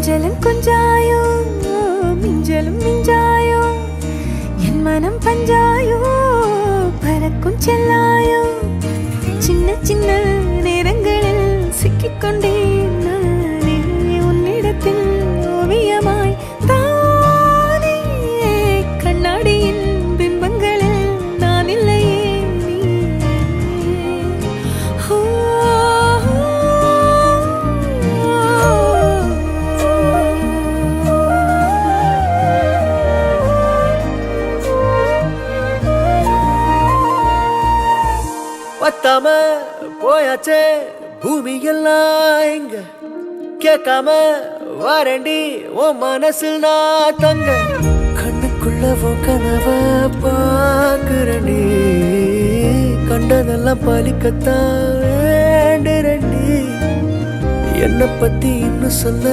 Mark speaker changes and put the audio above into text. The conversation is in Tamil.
Speaker 1: கொஞ்சலும் கொஞ்சாயோ மிஞ்சலும் மிஞ்சாயோ என் மனம் பஞ்சாயோ பறக்கும் செல்லாயோ சின்ன சின்ன நேரங்களில் சிக்கிக்கொண்டேன் நானே உன்னிடத்தில் ஓவியமாய் தானே கண்ணாடியின் பிம்பங்களில் நான் இல்லையே
Speaker 2: பத்தாம போயாச்சே பூமி எல்லாம் இங்க கேட்காம வாரண்டி உன் மனசில் நான் தங்க கண்ணுக்குள்ள உன் கனவ பாக்குறண்டி கண்டதெல்லாம் பலிக்கத்தான் வேண்டுறண்டி என்னை பத்தி இன்னும் சொல்ல